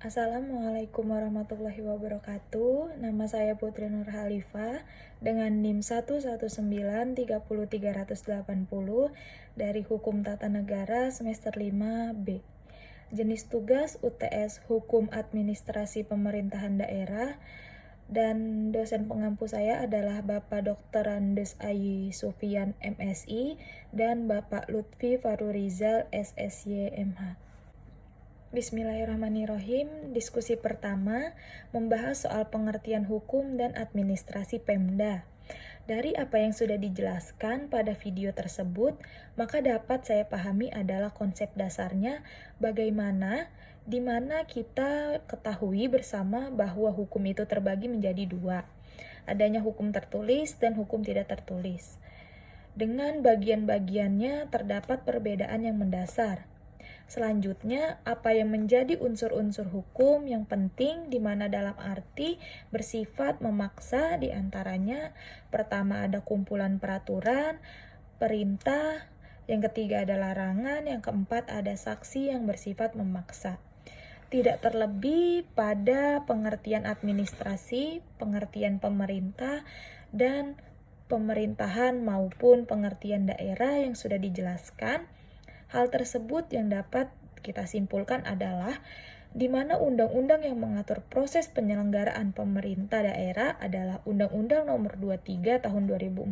Assalamualaikum warahmatullahi wabarakatuh. Nama saya Putri Nur Halifah dengan NIM 119303080 dari Hukum Tata Negara semester 5B. Jenis tugas UTS Hukum Administrasi Pemerintahan Daerah, dan dosen pengampu saya adalah Bapak Dr. Andes Ayi Sufian MSI dan Bapak Lutfi Farurizal SSY MH. Bismillahirrahmanirrahim. Diskusi pertama membahas soal pengertian hukum dan administrasi Pemda. Dari apa yang sudah dijelaskan pada video tersebut, maka dapat saya pahami adalah konsep dasarnya bagaimana di mana kita ketahui bersama bahwa hukum itu terbagi menjadi dua. Adanya hukum tertulis dan hukum tidak tertulis. Dengan bagian-bagiannya terdapat perbedaan yang mendasar. Selanjutnya, apa yang menjadi unsur-unsur hukum yang penting di mana dalam arti bersifat memaksa diantaranya pertama ada kumpulan peraturan, perintah, yang ketiga ada larangan, yang keempat ada saksi yang bersifat memaksa. Tidak terlebih pada pengertian administrasi, pengertian pemerintah, dan pemerintahan maupun pengertian daerah yang sudah dijelaskan. Hal tersebut yang dapat kita simpulkan adalah di mana undang-undang yang mengatur proses penyelenggaraan pemerintah daerah adalah Undang-Undang Nomor 23 Tahun 2014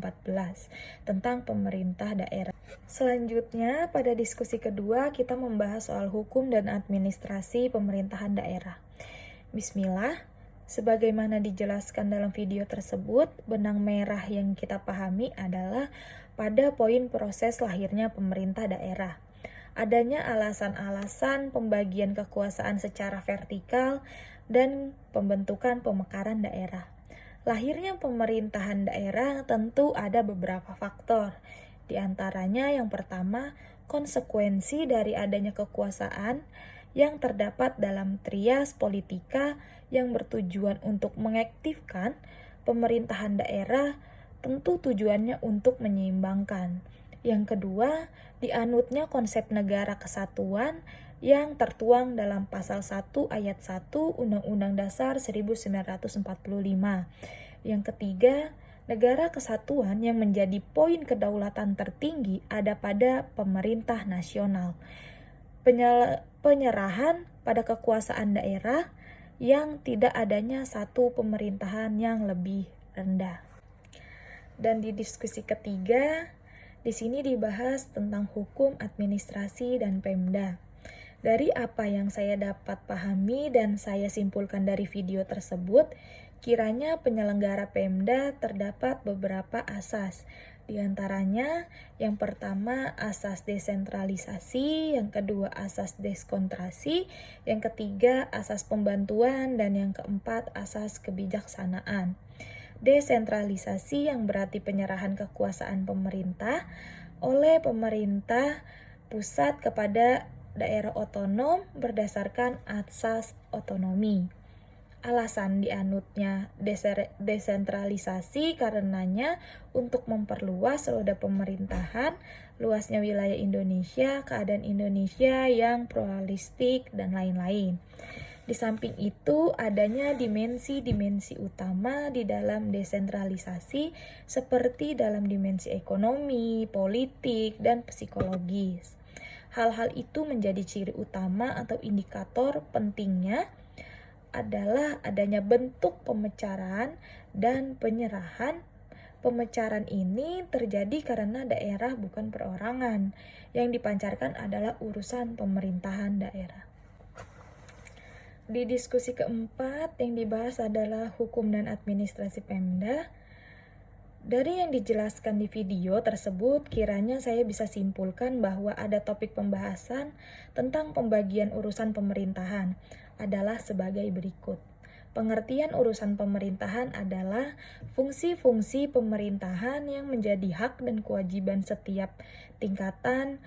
tentang pemerintah daerah. Selanjutnya, pada diskusi kedua kita membahas soal hukum dan administrasi pemerintahan daerah. Bismillah. Sebagaimana dijelaskan dalam video tersebut, benang merah yang kita pahami adalah pada poin proses lahirnya pemerintah daerah. Adanya alasan-alasan pembagian kekuasaan secara vertikal dan pembentukan pemekaran daerah. Lahirnya pemerintahan daerah tentu ada beberapa faktor. Di antaranya yang pertama, konsekuensi dari adanya kekuasaan yang terdapat dalam trias politika yang bertujuan untuk mengaktifkan pemerintahan daerah, tentu tujuannya untuk menyeimbangkan. Yang kedua, dianutnya konsep negara kesatuan yang tertuang dalam pasal 1 ayat 1 Undang-Undang Dasar 1945. Yang ketiga, negara kesatuan yang menjadi poin kedaulatan tertinggi ada pada pemerintah nasional. Penyerahan pada kekuasaan daerah yang tidak adanya satu pemerintahan yang lebih rendah. Dan di diskusi ketiga, di sini dibahas tentang hukum administrasi dan Pemda. Dari apa yang saya dapat pahami dan saya simpulkan dari video tersebut, kiranya penyelenggara Pemda terdapat beberapa asas. Di antaranya, yang pertama asas desentralisasi, yang kedua asas deskontrasi, yang ketiga asas pembantuan, dan yang keempat asas kebijaksanaan. Desentralisasi yang berarti penyerahan kekuasaan pemerintah oleh pemerintah pusat kepada daerah otonom berdasarkan asas otonomi. Alasan dianutnya desentralisasi karenanya untuk memperluas roda pemerintahan, luasnya wilayah Indonesia, keadaan Indonesia yang pluralistik, dan lain-lain. Di samping itu, adanya dimensi-dimensi utama di dalam desentralisasi seperti dalam dimensi ekonomi, politik, dan psikologis. Hal-hal itu menjadi ciri utama atau indikator pentingnya adalah adanya bentuk pemecaran dan penyerahan. Pemecaran ini terjadi karena daerah bukan perorangan. Yang dipancarkan adalah urusan pemerintahan daerah. Di diskusi keempat yang dibahas adalah hukum dan administrasi Pemda. Dari yang dijelaskan di video tersebut, kiranya saya bisa simpulkan bahwa ada topik pembahasan tentang pembagian urusan pemerintahan adalah sebagai berikut. Pengertian urusan pemerintahan adalah fungsi-fungsi pemerintahan yang menjadi hak dan kewajiban setiap tingkatan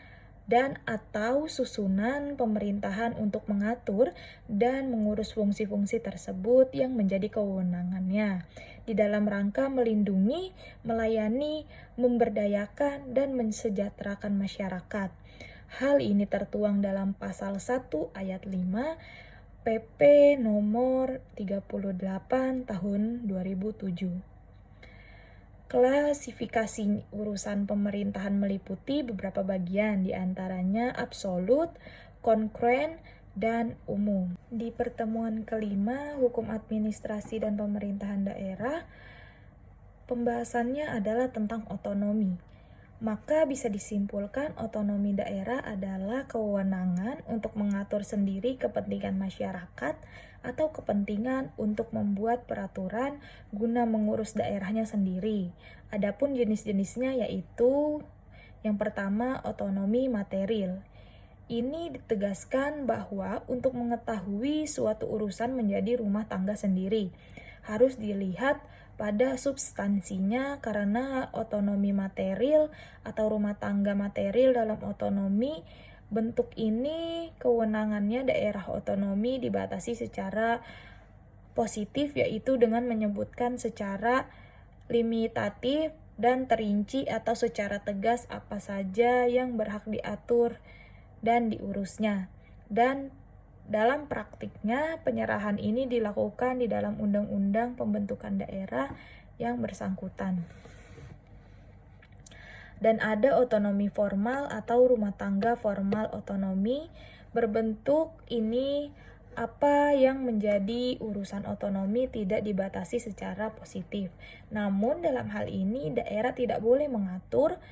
dan atau susunan pemerintahan untuk mengatur dan mengurus fungsi-fungsi tersebut yang menjadi kewenangannya di dalam rangka melindungi, melayani, memberdayakan, dan mensejahterakan masyarakat. Hal ini tertuang dalam pasal 1 ayat 5 PP nomor 38 tahun 2007. Klasifikasi urusan pemerintahan meliputi beberapa bagian, diantaranya absolut, konkren, dan umum. Di pertemuan kelima, hukum administrasi dan pemerintahan daerah, pembahasannya adalah tentang otonomi. Maka bisa disimpulkan otonomi daerah adalah kewenangan untuk mengatur sendiri kepentingan masyarakat atau kepentingan untuk membuat peraturan guna mengurus daerahnya sendiri. Adapun jenis-jenisnya yaitu yang pertama otonomi material. Ini ditegaskan bahwa untuk mengetahui suatu urusan menjadi rumah tangga sendiri harus dilihat pada substansinya, karena otonomi material atau rumah tangga material dalam otonomi bentuk ini kewenangannya daerah otonomi dibatasi secara positif, yaitu dengan menyebutkan secara limitatif dan terinci atau secara tegas apa saja yang berhak diatur dan diurusnya. Dan dalam praktiknya, penyerahan ini dilakukan di dalam undang-undang pembentukan daerah yang bersangkutan. Dan ada otonomi formal atau rumah tangga formal otonomi. Berbentuk ini apa yang menjadi urusan otonomi tidak dibatasi secara positif. Namun dalam hal ini daerah tidak boleh mengatur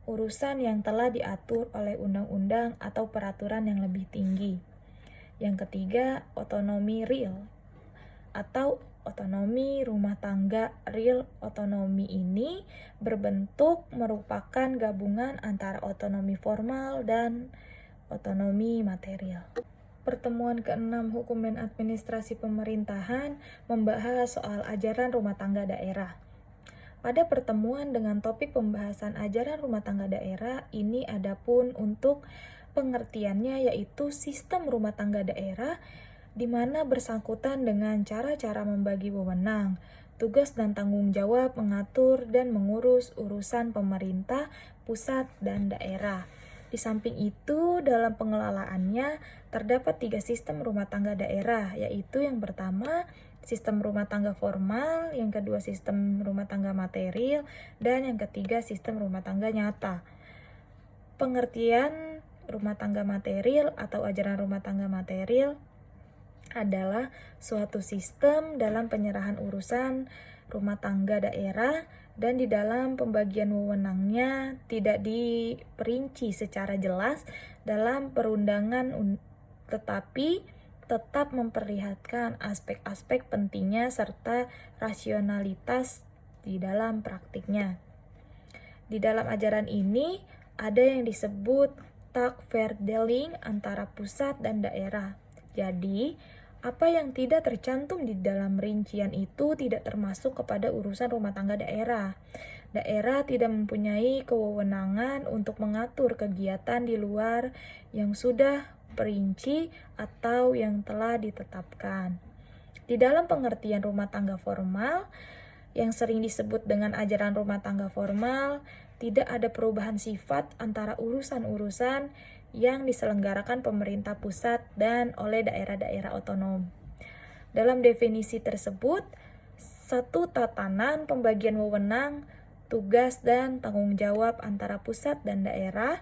urusan yang telah diatur oleh undang-undang atau peraturan yang lebih tinggi. Yang ketiga, otonomi real atau otonomi rumah tangga real. Otonomi ini berbentuk merupakan gabungan antara otonomi formal dan otonomi material. Pertemuan ke-6 Hukum dan Administrasi Pemerintahan membahas soal ajaran rumah tangga daerah. Pada pertemuan dengan topik pembahasan ajaran rumah tangga daerah ini adapun untuk pengertiannya yaitu sistem rumah tangga daerah di mana bersangkutan dengan cara-cara membagi wewenang, tugas dan tanggung jawab mengatur dan mengurus urusan pemerintah, pusat, dan daerah. Di samping itu, dalam pengelolaannya terdapat 3 sistem rumah tangga daerah, yaitu yang pertama, sistem rumah tangga formal, yang kedua sistem rumah tangga material, dan yang ketiga sistem rumah tangga nyata. Pengertian rumah tangga material atau ajaran rumah tangga material adalah suatu sistem dalam penyerahan urusan rumah tangga daerah dan di dalam pembagian wewenangnya tidak diperinci secara jelas dalam perundangan, tetapi tetap memperlihatkan aspek-aspek pentingnya serta rasionalitas di dalam praktiknya. Di dalam ajaran ini ada yang disebut takverdeling antara pusat dan daerah. Jadi, apa yang tidak tercantum di dalam rincian itu tidak termasuk kepada urusan rumah tangga daerah. Daerah tidak mempunyai kewenangan untuk mengatur kegiatan di luar yang sudah perinci atau yang telah ditetapkan. Di dalam pengertian rumah tangga formal, yang sering disebut dengan ajaran rumah tangga formal, tidak ada perubahan sifat antara urusan-urusan yang diselenggarakan pemerintah pusat dan oleh daerah-daerah otonom. Dalam definisi tersebut, satu tatanan pembagian wewenang, tugas, dan tanggung jawab antara pusat dan daerah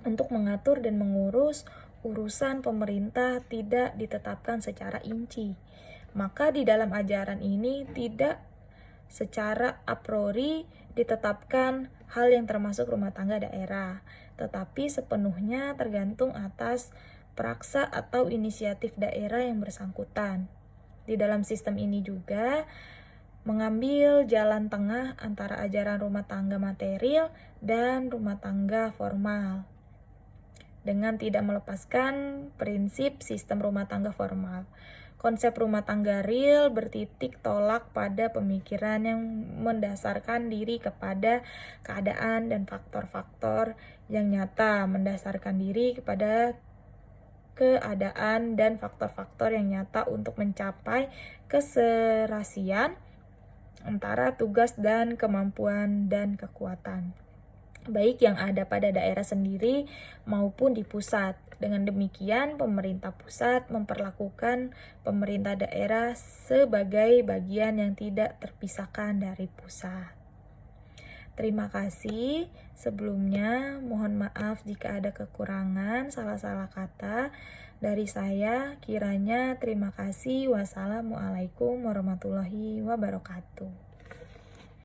untuk mengatur dan mengurus urusan pemerintah tidak ditetapkan secara rinci. Maka di dalam ajaran ini tidak secara a priori ditetapkan hal yang termasuk rumah tangga daerah, tetapi sepenuhnya tergantung atas praksa atau inisiatif daerah yang bersangkutan. Di dalam sistem ini juga mengambil jalan tengah antara ajaran rumah tangga material dan rumah tangga formal, dengan tidak melepaskan prinsip sistem rumah tangga formal. Konsep rumah tangga real bertitik tolak pada pemikiran yang mendasarkan diri kepada keadaan dan faktor-faktor yang nyata, mendasarkan diri kepada keadaan dan faktor-faktor yang nyata untuk mencapai keserasian antara tugas dan kemampuan dan kekuatan. baik yang ada pada daerah sendiri maupun di pusat. Dengan demikian, pemerintah pusat memperlakukan pemerintah daerah sebagai bagian yang tidak terpisahkan dari pusat. Terima kasih. Sebelumnya, mohon maaf jika ada kekurangan, salah-salah kata dari saya. Kiranya terima kasih. Wassalamualaikum warahmatullahi wabarakatuh.